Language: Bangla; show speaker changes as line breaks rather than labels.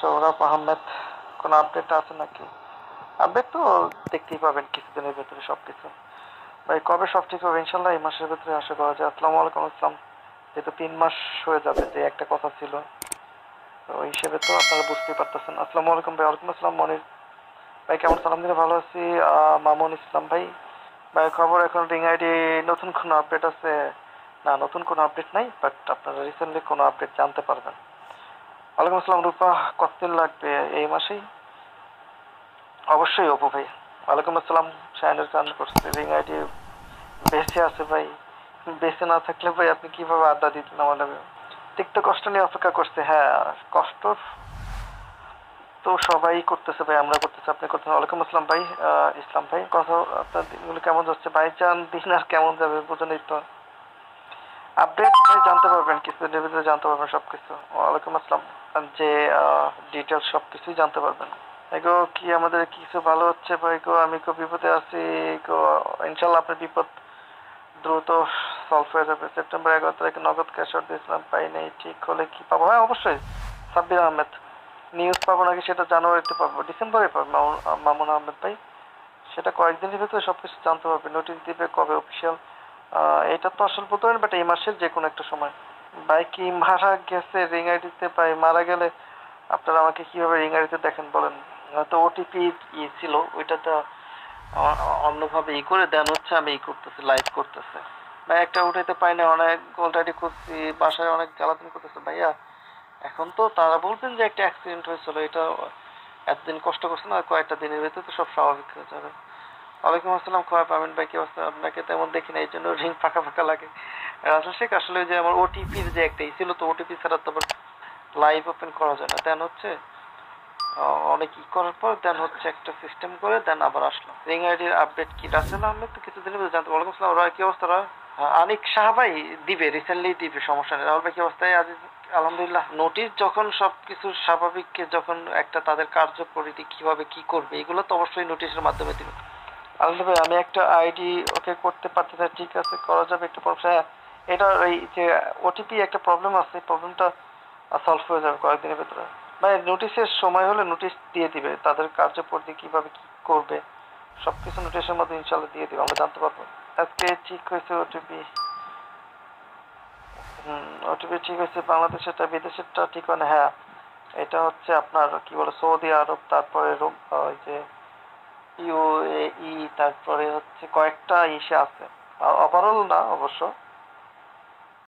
সৌরভ আহমেদ, কোনো আপডেট আছে নাকি? আপডেট তো দেখতেই পাবেন কিছুদিনের ভেতরে সবকিছু। ভাই কবে সব ঠিক হবে? ইনশাল্লাহ এই মাসের ভেতরে আশা করা যায়। আসসালামু আলাইকুম। আসসালাম। যেহেতু 3 মাস হয়ে যাবে যে একটা কথা ছিল, তো ওই হিসেবে তো আপনারা বুঝতেই পারতেছেন। আসসালামু আলাইকুম ভাই। ওয়ালাইকুম আসসালাম মনির ভাই, কেমন? আলহামদুলিল্লাহ ভালো আছি। মামুন ইসলাম ভাই, ভাই খবর এখন রিং আইডি নতুন কোনো আপডেট আছে? না, নতুন কোনো আপডেট নাই, বাট আপনারা রিসেন্টলি কোনো আপডেট জানতে পারবেন। ওয়ালাইকুম আসসালাম রূপা, কতদিন লাগবে? এই মাসেই? অবশ্যই অপু ভাই। ওয়ালাইকুম আসসালাম। শাইনের চান করছে রিং আইডি বেঁচে আছে ভাই। বেঁচে না থাকলে ভাই আপনি কিভাবে আড্ডা দিতেন আমাদের? তিক্ত কষ্ট নিয়ে অপেক্ষা করছে। হ্যাঁ, কষ্ট তো সবাই করতেছে ভাই, আমরা করতেছি, আপনি করতেছেন। ওয়ালাইকুম আসসালাম ভাই। ইসলাম ভাই, কথা আপনার দিনগুলো কেমন যাচ্ছে? ভাইজান দিন আর কেমন যাবে বুঝুনই তো। আপডেট ভাই জানতে পারবেন, কিছুদিনের ভিতরে জানতে পারবেন সবকিছু। ওয়ালাইকুম আসসালাম। যে ডিটেলস সবকিছুই জানতে পারবেন। এগো কি আমাদের কিছু ভালো হচ্ছে ভাই গো, আমি গো বিপদে আছি গো। ইনশাল্লাহ আপনার বিপদ দ্রুত সলভ হয়ে যাবে। সেপ্টেম্বর 11 তারিখে নগদ ক্যাশ অর্ডার দিয়েছিলাম, পাই নাই। ঠিক হলে কি পাবো? হ্যাঁ অবশ্যই। সাব্বির আহমেদ, নিউজ পাবো নাকি সেটা জানুয়ারিতে পাবো, ডিসেম্বরে পাবো মামুন আহমেদ ভাই। সেটা কয়েকদিনের ভিতরে সবকিছু জানতে পারবে। নোটিশ দিবে কবে অফিসিয়াল, এটা তো আসল বলতে পারেন, বাট এই মাসের যে কোনো একটা সময়। ভাই কি মারা গেছে রিং আইডিতে? ভাই মারা গেলে আপনারা আমাকে কিভাবে রিং আইডিতে দেখেন বলেন? তো ওটিপি ছিল ওইটা তো অন্যভাবে করে দেন হচ্ছে, আমি করতেছি, লাইভ করতেছে ভাই। একটা উঠাইতে পাই না, অনেক অলরেডি করছি, বাসায় অনেক জ্বালাতন করতেছে ভাইয়া। এখন তো তারা বলছেন যে একটা অ্যাক্সিডেন্ট হয়েছিল, এটা এতদিন কষ্ট করছে না, কয়েকটা দিনের ভিতরে তো সব স্বাভাবিক হয়ে যাবে। ওয়ালাইকুম আসসালাম খোয়া পাবেন ভাই, কি অবস্থা? আপনাকে তেমন দেখি না, এই জন্য রিং ফাঁকা ফাঁকা লাগে। রাজা শেখ, আসলে যে আমার ওটিপির যে একটা ছিল, তো ওটিপি ছাড়া তো আবার লাইভ ওপেন করা যায় না। দেন হচ্ছে অনেক করার পর দেন হচ্ছে একটা সিস্টেম করে দেন আবার আসলাম। রিং আইডির আপডেট কি? রাসেল আহমেদ তো কিছুদিনের মধ্যে জানতে। ওয়ালাইকুম আসসালাম। ওরা কি অবস্থা? আনিক শাহ ভাই দিবে, রিসেন্টলি দিবে, সমস্যা নেই। রাহুল ভাই কি অবস্থায়? আজ আলহামদুলিল্লাহ। নোটিশ যখন সবকিছু স্বাভাবিক, যখন একটা তাদের কার্যপরিধি কিভাবে কি করবে এগুলো তো অবশ্যই নোটিশের মাধ্যমে দিবে। আলহামদুলিল্লাহ ভাই, আমি একটা আইডি ওকে করতে পারতেছি। ঠিক আছে, করা যাবে। একটা প্রবলেম, হ্যাঁ এটা ওই যে ওটিপি একটা প্রবলেম আছে, প্রবলেমটা সলভ হয়ে যাবে কয়েকদিনের ভিতরে। ভাই নোটিশের সময় হলে নোটিশ দিয়ে দিবে, তাদের কার্যপরিধি কিভাবে কি করবে সবকিছু নোটিশের মধ্যে ইনশাল্লাহ দিয়ে দিবে, আমরা জানতে পারবো। আজকে ঠিক হয়েছে ওটিপি। ওটিপি ঠিক হয়েছে, বাংলাদেশেরটা, বিদেশেরটা ঠিক হয় না। হ্যাঁ, এটা হচ্ছে আপনার কি বলে সৌদি আরব, তারপরে ওই যে ইউএই, তারপরে হচ্ছে কয়েকটা ইসে আছে, ওভারঅল না অবশ্য।